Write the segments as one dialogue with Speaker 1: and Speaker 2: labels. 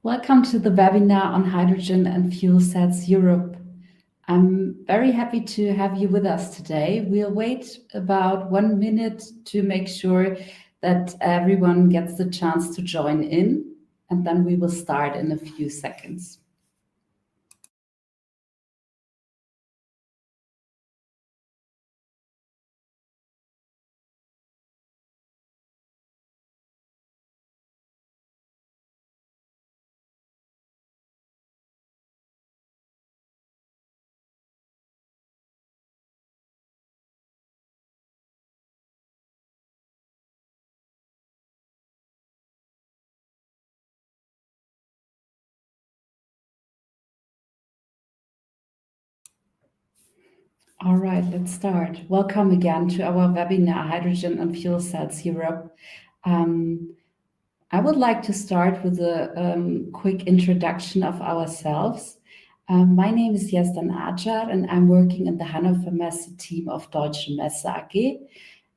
Speaker 1: Welcome to the webinar on Hydrogen and Fuel Cells Europe. I'm very happy to have you with us today. We'll wait about 1 minute to make sure that everyone gets the chance to join in, and then we will start in a few seconds. All right, let's start. Welcome again to our webinar, Hydrogen and Fuel Cells Europe. I would like to start with a quick introduction of ourselves. My name is Jestan Acar, and I'm working in the Hannover Messe team of Deutsche Messe AG.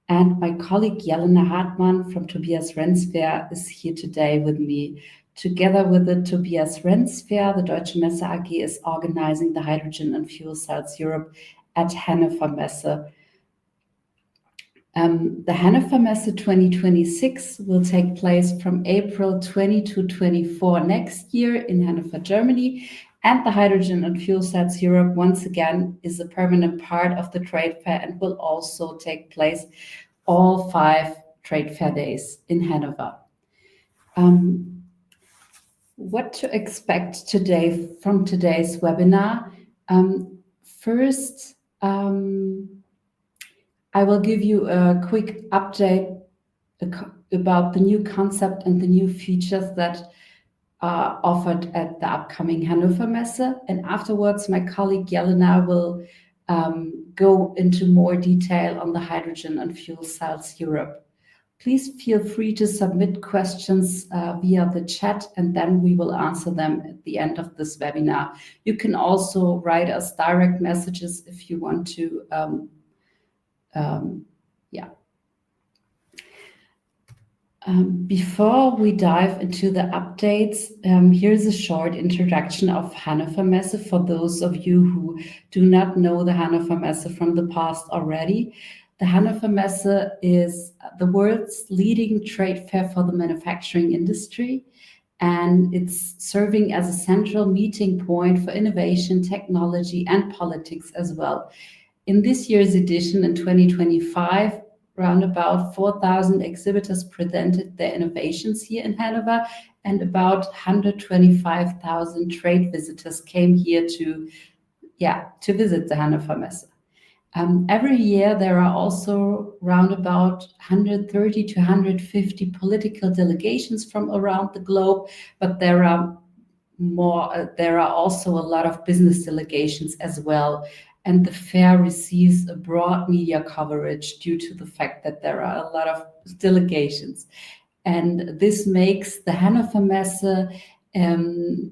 Speaker 1: And my colleague Jelena Hartmann from Tobias Renz Fair is here today with me. Together with the Tobias Renz Fair, the Deutsche Messe AG is organizing the Hydrogen and Fuel Cells Europe at Hannover Messe. The Hannover Messe 2026 will take place from April 20 to 24 next year in Hannover, Germany. And the Hydrogen and Fuel Cells Europe, once again, is a permanent part of the trade fair and will also take place all 5 trade fair days in Hanover. What to expect today from today's webinar? First, I will give you a quick update about the new concept and the new features that are offered at the upcoming Hannover Messe. And afterwards, my colleague Jelena will go into more detail on the Hydrogen and Fuel Cells Europe. Please feel free to submit questions via the chat, and then we will answer them at the end of this webinar. You can also write us direct messages if you want to. Before we dive into the updates, here's a short introduction of Hannover Messe for those of you who do not know the Hannover Messe from the past already. The Hannover Messe is the world's leading trade fair for the manufacturing industry, and it's serving as a central meeting point for innovation, technology, and politics as well. In this year's edition in 2025, around about 4,000 exhibitors presented their innovations here in Hanover, and about 125,000 trade visitors came here to visit the Hannover Messe. Every year there are also around about 130 to 150 political delegations from around the globe, but there are also a lot of business delegations as well. And the fair receives a broad media coverage due to the fact that there are a lot of delegations. And this makes the Hannover Messe to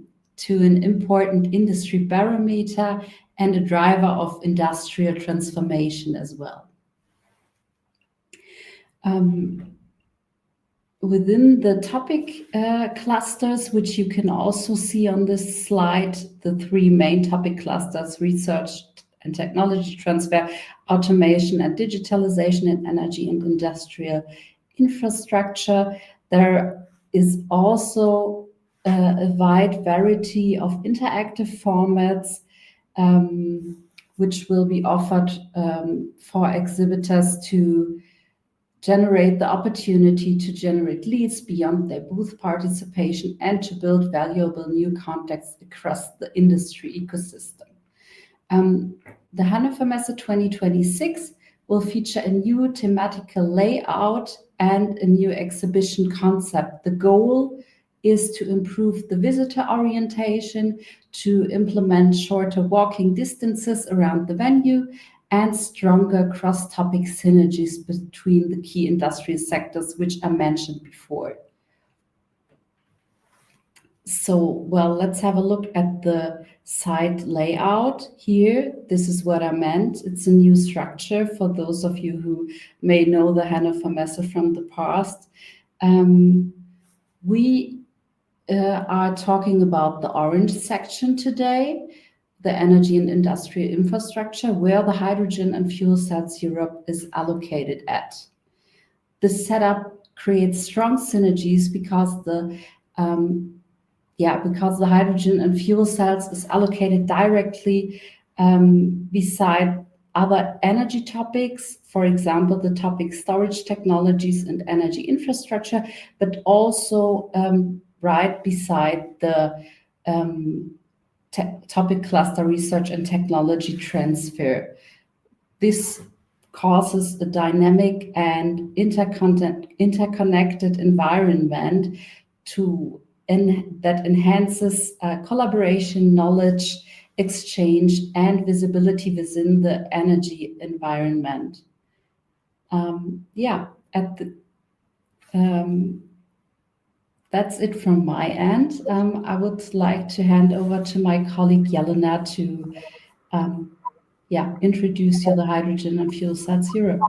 Speaker 1: an important industry barometer and a driver of industrial transformation as well. Within the topic clusters, which you can also see on this slide, the 3 main topic clusters: research and technology transfer, automation and digitalization, and energy and industrial infrastructure. There is also a wide variety of interactive formats which will be offered for exhibitors to generate the opportunity to generate leads beyond their booth participation and to build valuable new contacts across the industry ecosystem. The Hannover Messe 2026 will feature a new thematical layout and a new exhibition concept. The goal is to improve the visitor orientation, to implement shorter walking distances around the venue, and stronger cross-topic synergies between the key industry sectors, which I mentioned before. So, let's have a look at the site layout here. This is what I meant. It's a new structure for those of you who may know the Hannover Messe from the past. We are talking about the orange section today, the energy and industrial infrastructure, where the hydrogen and fuel cells Europe is allocated at. This setup creates strong synergies because the hydrogen and fuel cells is allocated directly beside other energy topics, for example, the topic storage technologies and energy infrastructure, but also right beside the topic cluster research and technology transfer. This causes a dynamic and interconnected environment that enhances collaboration, knowledge exchange, and visibility within the energy environment. That's it from my end. I would like to hand over to my colleague Jelena to introduce you the Hydrogen and Fuel Cells Europe.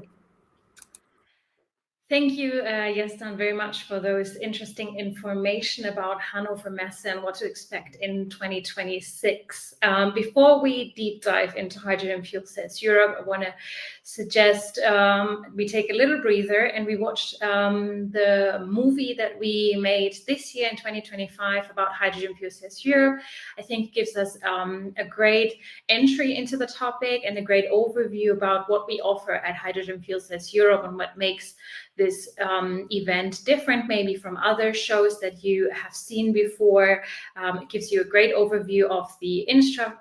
Speaker 2: Thank you, Jestan, very much for those interesting information about Hannover Messe and what to expect in 2026. Before we deep dive into Hydrogen Fuel Cells Europe, I want to suggest we take a little breather and we watch the movie that we made this year in 2025 about Hydrogen Fuel Cells Europe. I think it gives us a great entry into the topic and a great overview about what we offer at Hydrogen Fuel Cells Europe and what makes this event different maybe from other shows that you have seen before. It gives you a great overview of the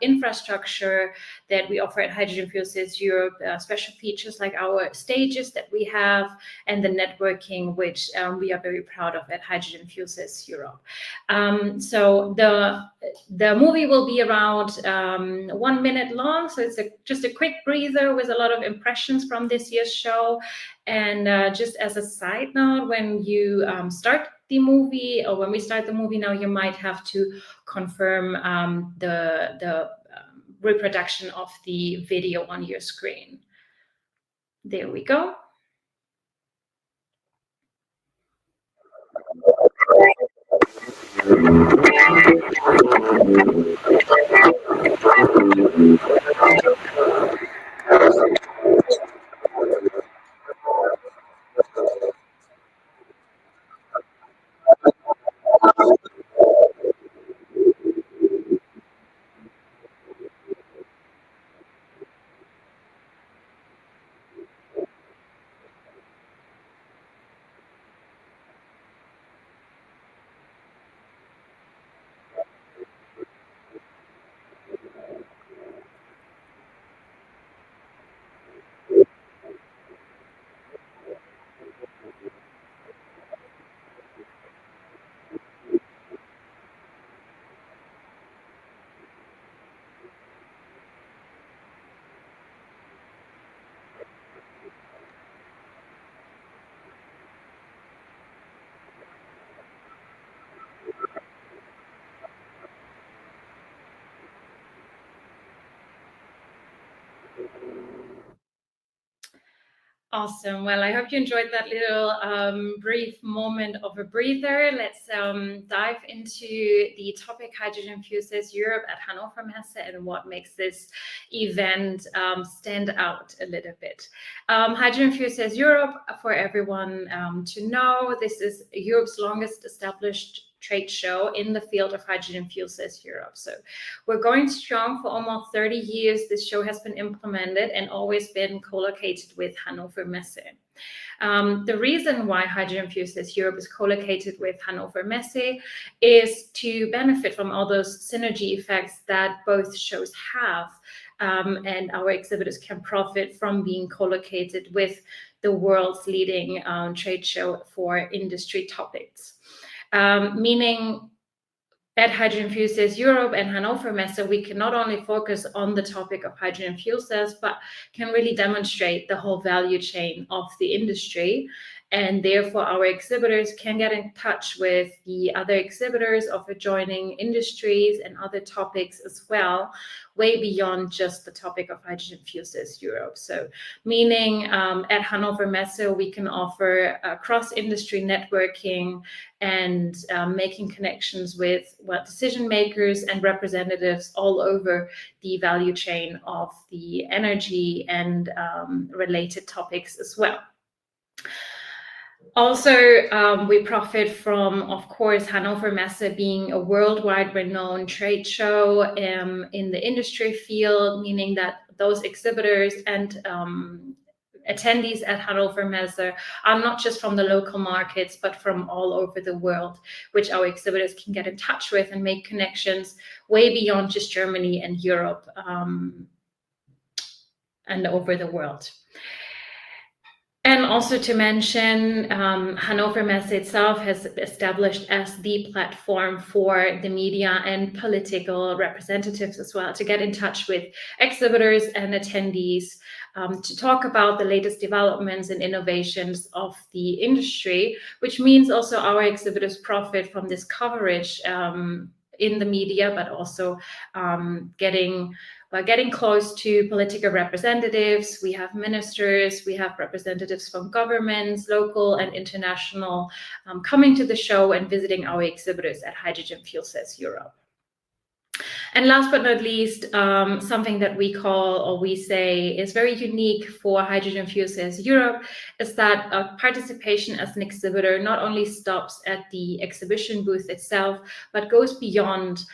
Speaker 2: infrastructure that we offer at Hydrogen Fuel Cells Europe, special features like our stages that we have and the networking, which we are very proud of at Hydrogen Fuel Cells Europe. So the movie will be around 1 minute long, so it's just a quick breather with a lot of impressions from this year's show. And just as a side note, when you start the movie, or when we start the movie now, you might have to confirm the reproduction of the video on your screen. There we go. Awesome. Well, I hope you enjoyed that little brief moment of a breather. Let's dive into the topic Hydrogen Fuel Cells Europe at Hannover Messe and what makes this event stand out a little bit. Hydrogen Fuel Cells Europe, for everyone to know, this is Europe's longest established trade show in the field of Hydrogen Fuel Cells Europe. So we're going strong for almost 30 years. This show has been implemented and always been co-located with Hannover Messe. The reason why Hydrogen Fuel Cells Europe is co-located with Hannover Messe is to benefit from all those synergy effects that both shows have, and our exhibitors can profit from being co-located with the world's leading trade show for industry topics. Meaning at Hydrogen Fuel Cells Europe and Hannover Messe, we can not only focus on the topic of hydrogen fuel cells, but can really demonstrate the whole value chain of the industry and therefore our exhibitors can get in touch with the other exhibitors of adjoining industries and other topics as well, way beyond just the topic of hydrogen fuel cells Europe. So meaning at Hannover Messe, we can offer cross-industry networking and making connections with decision makers and representatives all over the value chain of the energy and related topics as well. Also, we profit from, of course, Hannover Messe being a worldwide renowned trade show in the industry field, meaning that those exhibitors and attendees at Hannover Messe are not just from the local markets, but from all over the world, which our exhibitors can get in touch with and make connections way beyond just Germany and Europe and over the world. And also to mention, Hannover Messe itself has established as the platform for the media and political representatives as well to get in touch with exhibitors and attendees to talk about the latest developments and innovations of the industry, which means also our exhibitors profit from this coverage in the media, but also getting close to political representatives. We have ministers, we have representatives from governments, local and international, coming to the show and visiting our exhibitors at Hydrogen Fuel Cells Europe. And last but not least, something that we call, or we say, is very unique for Hydrogen Fuel Cells Europe is that participation as an exhibitor not only stops at the exhibition booth itself, but goes beyond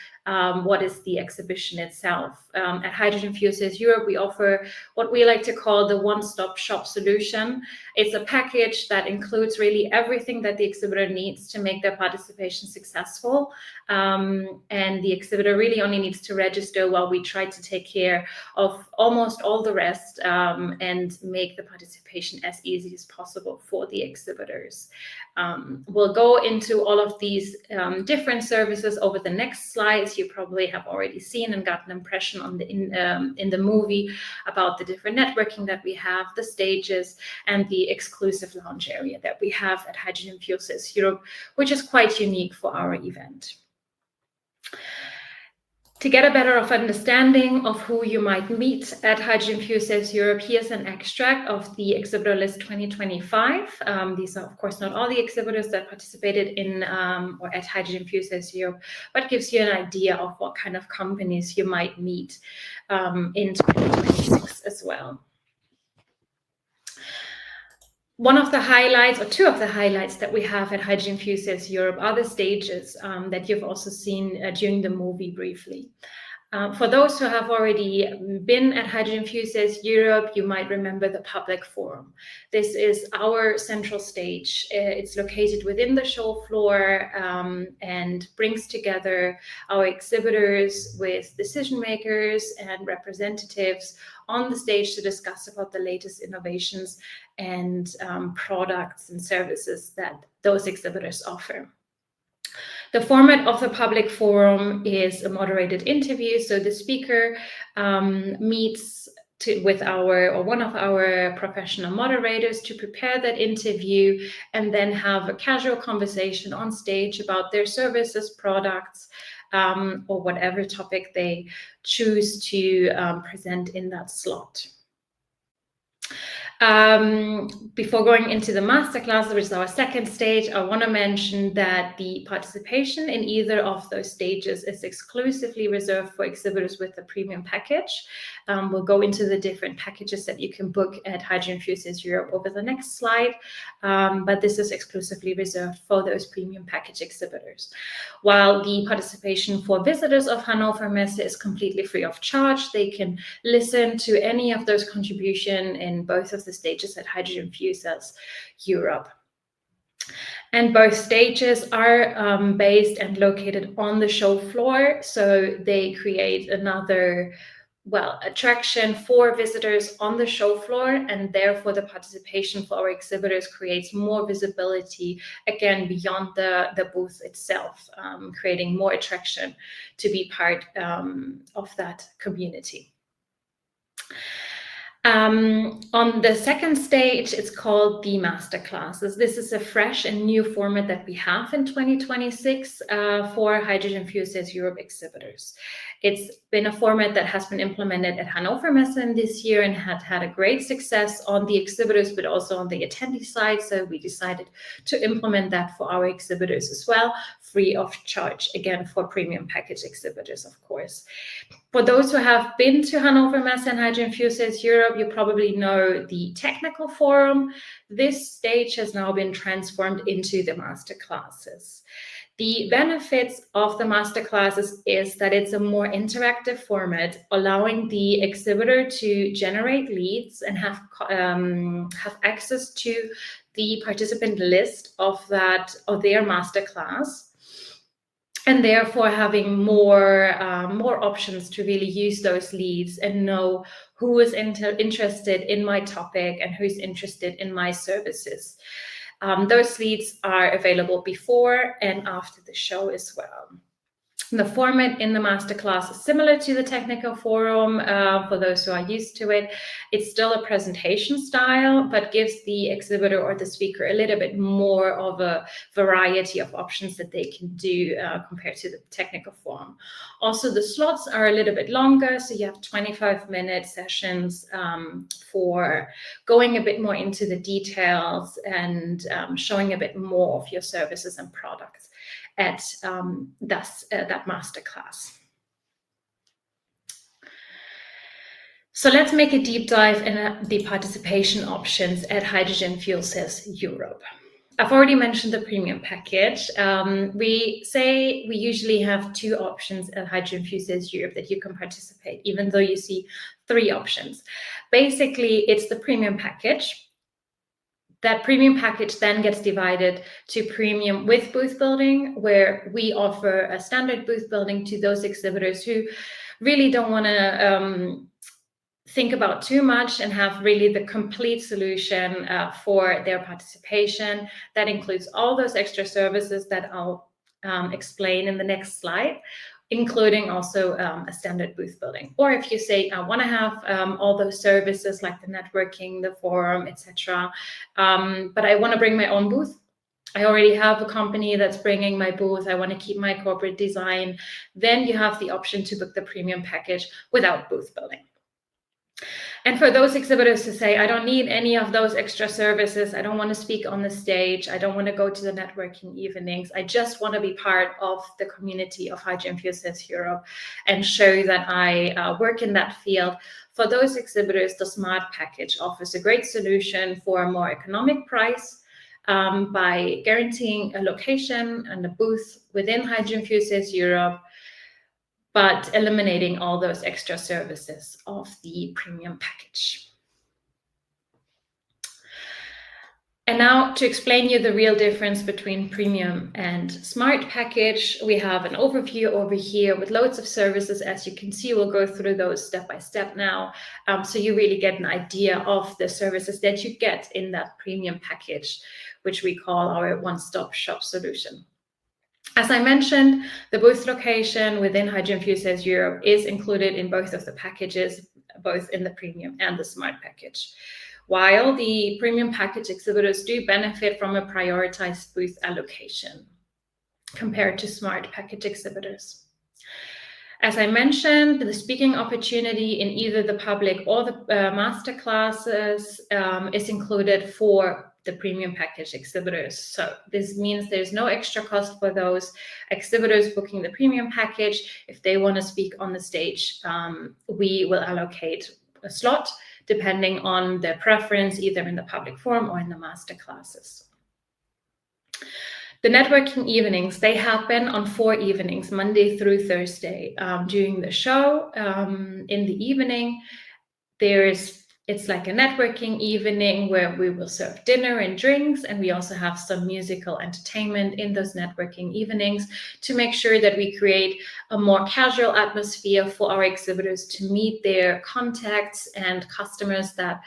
Speaker 2: what is the exhibition itself. At Hydrogen Fuel Cells Europe, we offer what we like to call the one-stop shop solution. It's a package that includes really everything that the exhibitor needs to make their participation successful. And the exhibitor really only needs to register while we try to take care of almost all the rest and make the participation as easy as possible for the exhibitors. We'll go into all of these different services over the next slides. You probably have already seen and got an impression on in the movie about the different networking that we have, the stages, and the exclusive lounge area that we have at Hydrogen Fuel Cells Europe, which is quite unique for our event. To get a better understanding of who you might meet at Hydrogen Fuel Cells Europe, here's an extract of the exhibitor list 2025. These are, of course, not all the exhibitors that participated in or at Hydrogen Fuel Cells Europe, but gives you an idea of what kind of companies you might meet in 2026 as well. One of the highlights, or two of the highlights that we have at Hydrogen Fuel Cells Europe are the stages that you've also seen during the movie briefly. For those who have already been at Hydrogen Fuel Cells Europe, you might remember the public forum. This is our central stage. It's located within the show floor and brings together our exhibitors with decision makers and representatives on the stage to discuss about the latest innovations and products and services that those exhibitors offer. The format of the public forum is a moderated interview, so the speaker meets with one of our professional moderators to prepare that interview and then have a casual conversation on stage about their services, products, or whatever topic they choose to present in that slot. Before going into the masterclass, which is our second stage, I want to mention that the participation in either of those stages is exclusively reserved for exhibitors with the premium package. We'll go into the different packages that you can book at Hydrogen Fuel Cells Europe over the next slide, but this is exclusively reserved for those premium package exhibitors. While the participation for visitors of Hannover Messe is completely free of charge, they can listen to any of those contributions in both of the stages at Hydrogen Fuel Cells Europe. And both stages are based and located on the show floor, so they create another attraction for visitors on the show floor, and therefore the participation for our exhibitors creates more visibility, again, beyond the booth itself, creating more attraction to be part of that community. On the second stage, it's called the masterclasses. This is a fresh and new format that we have in 2026 for Hydrogen Fuel Cells Europe exhibitors. It's been a format that has been implemented at Hannover Messe this year and had a great success on the exhibitors, but also on the attendee side. So we decided to implement that for our exhibitors as well, free of charge, again, for premium package exhibitors, of course. For those who have been to Hannover Messe and Hydrogen Fuel Cells Europe, you probably know the technical forum. This stage has now been transformed into the masterclasses. The benefits of the masterclasses is that it's a more interactive format, allowing the exhibitor to generate leads and have access to the participant list of their masterclass, and therefore having more options to really use those leads and know who is interested in my topic and who's interested in my services. Those leads are available before and after the show as well. The format in the masterclass is similar to the technical forum for those who are used to it. It's still a presentation style, but gives the exhibitor or the speaker a little bit more of a variety of options that they can do compared to the technical forum. Also, the slots are a little bit longer, so you have 25-minute sessions for going a bit more into the details and showing a bit more of your services and products at that masterclass. So let's make a deep dive in the participation options at Hydrogen Fuel Cells Europe. I've already mentioned the premium package. We say we usually have 2 options at Hydrogen Fuel Cells Europe that you can participate, even though you see 3 options. Basically, it's the premium package. That premium package then gets divided to premium with booth building, where we offer a standard booth building to those exhibitors who really don't want to think about too much and have really the complete solution for their participation. That includes all those extra services that I'll explain in the next slide, including also a standard booth building. Or if you say, I want to have all those services like the networking, the forum, etc., but I want to bring my own booth. I already have a company that's bringing my booth. I want to keep my corporate design. Then you have the option to book the premium package without booth building. And for those exhibitors who say, I don't need any of those extra services, I don't want to speak on the stage, I don't want to go to the networking evenings, I just want to be part of the community of Hydrogen Fuel Cells Europe and show that I work in that field. For those exhibitors, the Smart Package offers a great solution for a more economic price by guaranteeing a location and a booth within Hydrogen Fuel Cells Europe, but eliminating all those extra services of the premium package. And now to explain you the real difference between premium and smart package, we have an overview over here with loads of services. As you can see, we'll go through those step by step now. So you really get an idea of the services that you get in that premium package, which we call our one-stop shop solution. As I mentioned, the booth location within Hydrogen Fuel Cells Europe is included in both of the packages, both in the premium and the smart package. While the premium package exhibitors do benefit from a prioritized booth allocation compared to smart package exhibitors. As I mentioned, the speaking opportunity in either the public or the master classes is included for the premium package exhibitors. So this means there's no extra cost for those exhibitors booking the premium package. If they want to speak on the stage, we will allocate a slot depending on their preference, either in the public forum or in the master classes. The networking evenings, they happen on 4 evenings, Monday through Thursday. During the show, in the evening, it's like a networking evening where we will serve dinner and drinks, and we also have some musical entertainment in those networking evenings to make sure that we create a more casual atmosphere for our exhibitors to meet their contacts and customers that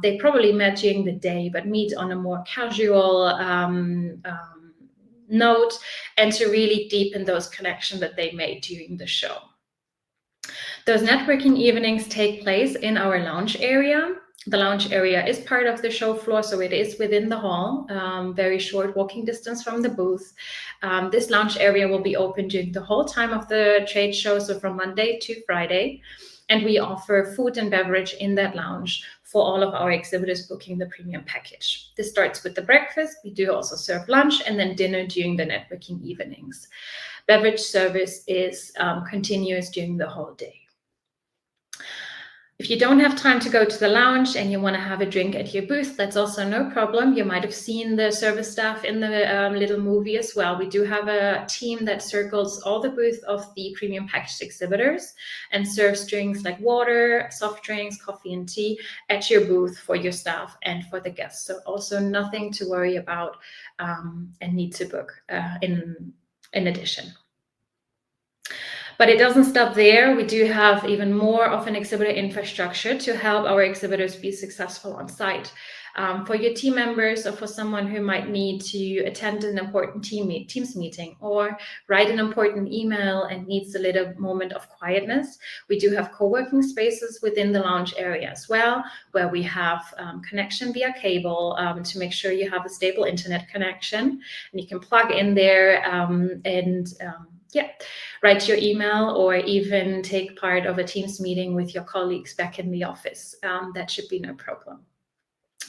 Speaker 2: they probably met during the day, but meet on a more casual note, and to really deepen those connections that they made during the show. Those networking evenings take place in our lounge area. The lounge area is part of the show floor, so it is within the hall, very short walking distance from the booth. This lounge area will be open during the whole time of the trade show, so from Monday to Friday. And we offer food and beverage in that lounge for all of our exhibitors booking the premium package. This starts with the breakfast. We do also serve lunch and then dinner during the networking evenings. Beverage service is continuous during the whole day. If you don't have time to go to the lounge and you want to have a drink at your booth, that's also no problem. You might have seen the service staff in the little movie as well. We do have a team that circles all the booth of the premium packaged exhibitors and serves drinks like water, soft drinks, coffee and tea at your booth for your staff and for the guests. So also nothing to worry about and need to book in addition. But it doesn't stop there. We do have even more of an exhibitor infrastructure to help our exhibitors be successful on site. For your team members or for someone who might need to attend an important Teams meeting or write an important email and needs a little moment of quietness, we do have co-working spaces within the lounge area as well, where we have connection via cable to make sure you have a stable internet connection. And you can plug in there write your email or even take part of a Teams meeting with your colleagues back in the office. That should be no problem.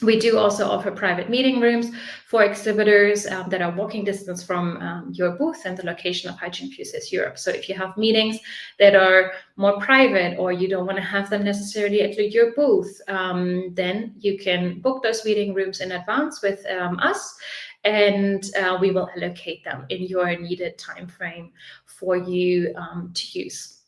Speaker 2: We do also offer private meeting rooms for exhibitors that are walking distance from your booth and the location of Hygiene Fuses Europe. So if you have meetings that are more private or you don't want to have them necessarily at your booth, then you can book those meeting rooms in advance with us, and we will allocate them in your needed time frame for you to use.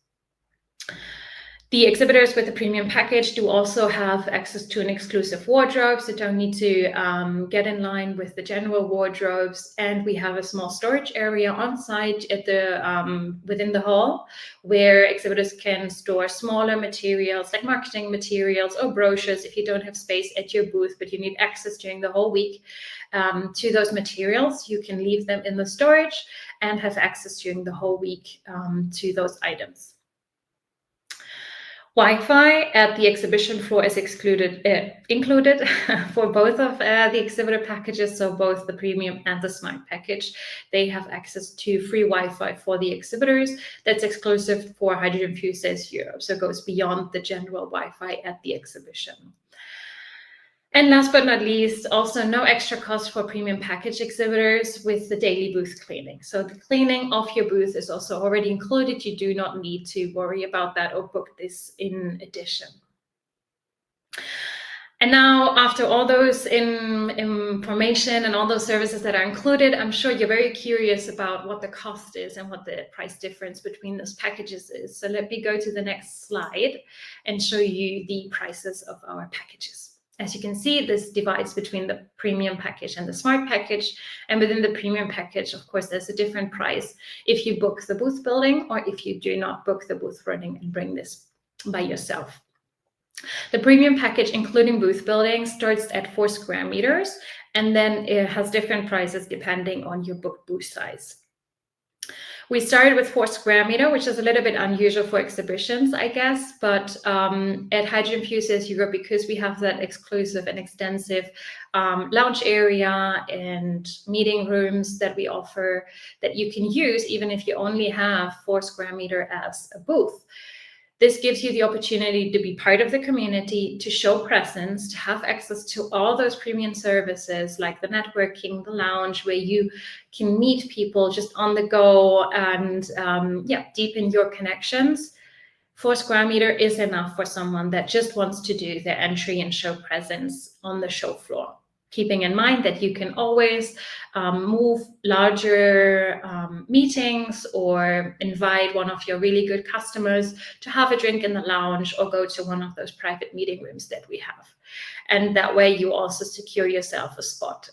Speaker 2: The exhibitors with the premium package do also have access to an exclusive wardrobe, so don't need to get in line with the general wardrobes. And we have a small storage area on site at the within the hall, where exhibitors can store smaller materials like marketing materials or brochures if you don't have space at your booth, but you need access during the whole week to those materials. You can leave them in the storage and have access during the whole week to those items. Wi-Fi at the exhibition floor is included for both of the exhibitor packages, so both the premium and the smart package. They have access to free Wi-Fi for the exhibitors. That's exclusive for Hydrogen Fuses Europe, so it goes beyond the general Wi-Fi at the exhibition. And last but not least, also no extra cost for premium package exhibitors with the daily booth cleaning. So the cleaning of your booth is also already included. You do not need to worry about that or book this in addition. And now, after all those information and all those services that are included, I'm sure you're very curious about what the cost is and what the price difference between those packages is. So let me go to the next slide and show you the prices of our packages. As you can see, this divides between the premium package and the smart package. And within the premium package, of course, there's a different price if you book the booth building or if you do not book the booth running and bring this by yourself. The premium package, including booth building, starts at 4 square meters, and then it has different prices depending on your booked booth size. We started with 4 square meter, which is a little bit unusual for exhibitions, I guess, but at Hydrogen Fuses Europe, because we have that exclusive and extensive lounge area and meeting rooms that we offer that you can use even if you only have 4 square meter as a booth. This gives you the opportunity to be part of the community, to show presence, to have access to all those premium services like the networking, the lounge, where you can meet people just on the go and deepen your connections. 4 square meter is enough for someone that just wants to do their entry and show presence on the show floor. Keeping in mind that you can always move larger meetings or invite one of your really good customers to have a drink in the lounge or go to one of those private meeting rooms that we have. And that way you also secure yourself a spot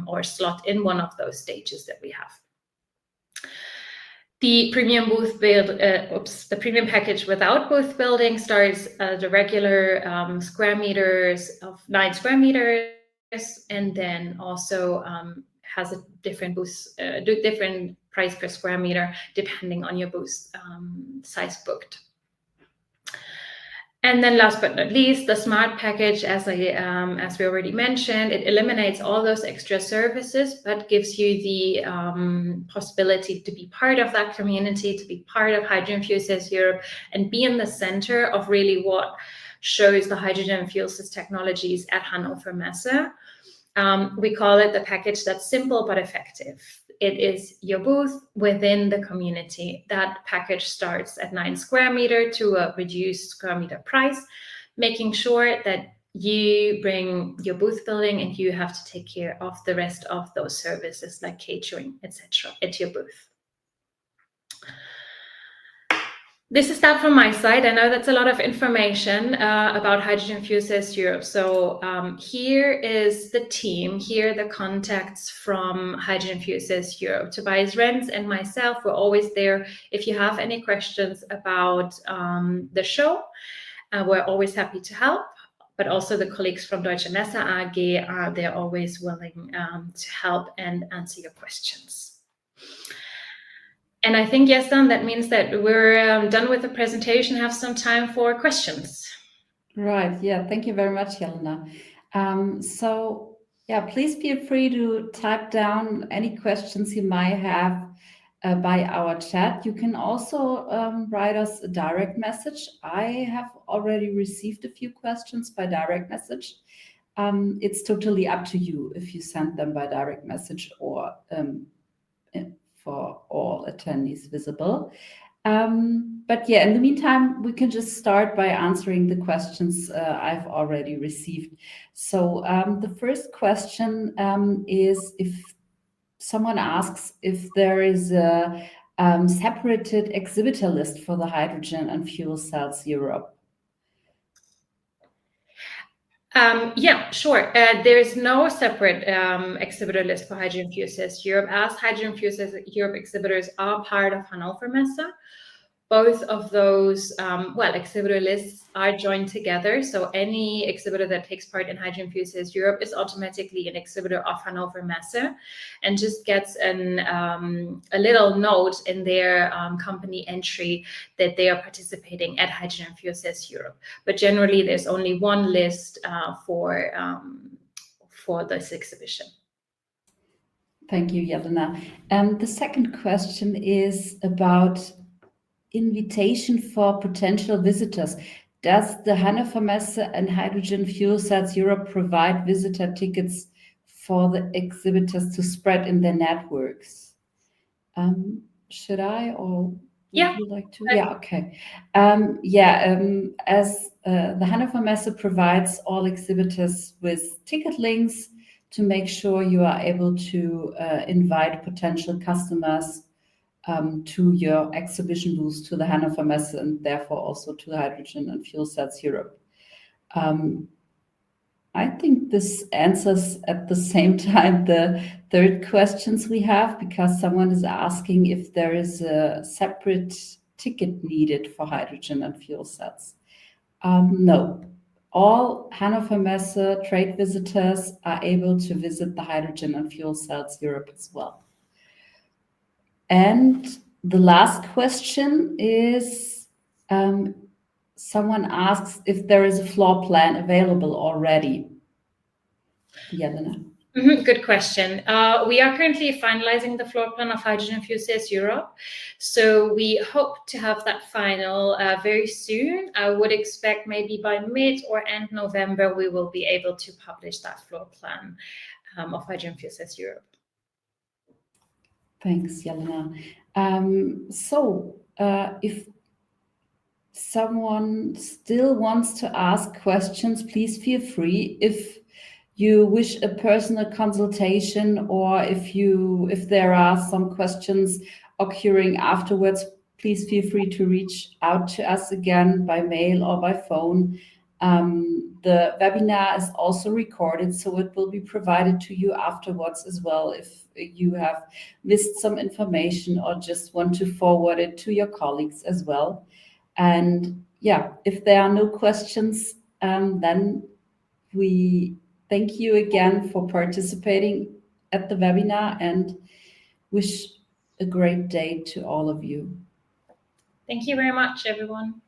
Speaker 2: or slot in one of those stages that we have. The premium the premium package without booth building starts at the regular square meters of 9 square meters. And then also has a different booth, different price per square meter depending on your booth size booked. And then last but not least, the smart package, as we already mentioned, it eliminates all those extra services, but gives you the possibility to be part of that community, to be part of Hydrogen Fuel Cells Europe, and be in the center of really what shows the hydrogen fuel cells technologies at Hannover Messe. We call it the package that's simple but effective. It is your booth within the community. That package starts at 9 square meter to a reduced square meter price, making sure that you bring your booth building and you have to take care of the rest of those services like catering, etc. at your booth. This is that from my side. I know that's a lot of information about Hydrogen Fuel Cells Europe. So here is the team, here are the contacts from Hydrogen Fuel Cells Europe. Tobias Renz and myself, we're always there. If you have any questions about the show, we're always happy to help. But also the colleagues from Deutsche Messe AG, they're always willing to help and answer your questions. And I think, yes, Dan, that means that we're done with the presentation, have some time for questions.
Speaker 1: Right, yeah, thank you very much, Jelena. So, yeah, please feel free to type down any questions you might have by our chat. You can also write us a direct message. I have already received a few questions by direct message. It's totally up to you if you send them by direct message or for all attendees visible. But yeah, in the meantime, we can just start by answering the questions I've already received. So the first question is if someone asks if there is a separated exhibitor list for the Hydrogen and Fuel Cells Europe.
Speaker 2: Yeah, sure. There is no separate exhibitor list for Hydrogen Fuel Cells Europe, as Hydrogen Fuel Cells Europe exhibitors are part of Hannover Messe. Both of those, exhibitor lists are joined together. So any exhibitor that takes part in Hydrogen Fuel Cells Europe is automatically an exhibitor of Hannover Messe and just gets a little note in their company entry that they are participating at Hydrogen Fuel Cells Europe. But generally, there's only one list for this exhibition.
Speaker 1: Thank you, Jelena. The second question is about invitation for potential visitors. Does the Hannover Messe and Hydrogen Fuel Cells Europe provide visitor tickets for the exhibitors to spread in their networks? Should I, or would you like to? Yeah, okay. As the Hannover Messe provides all exhibitors with ticket links to make sure you are able to invite potential customers to your exhibition booths, to the Hannover Messe, and therefore also to Hydrogen and Fuel Cells Europe. I think this answers at the same time the third questions we have, because someone is asking if there is a separate ticket needed for Hydrogen and Fuel Cells. No. All Hannover Messe trade visitors are able to visit the Hydrogen and Fuel Cells Europe as well. And the last question is, someone asks if there is a floor plan available already. Jelena.
Speaker 2: Good question. We are currently finalizing the floor plan of Hydrogen Fuel Cells Europe. So we hope to have that final very soon. I would expect maybe by mid or end November, we will be able to publish that floor plan of Hydrogen Fuel Cells Europe.
Speaker 1: Thanks, Jelena. If someone still wants to ask questions, please feel free. If you wish a personal consultation, or if there are some questions occurring afterwards, please feel free to reach out to us again by mail or by phone. The webinar is also recorded, so it will be provided to you afterwards as well if you have missed some information or just want to forward it to your colleagues as well. And yeah, if there are no questions, then we thank you again for participating at the webinar and wish a great day to all of you.
Speaker 2: Thank you very much, everyone.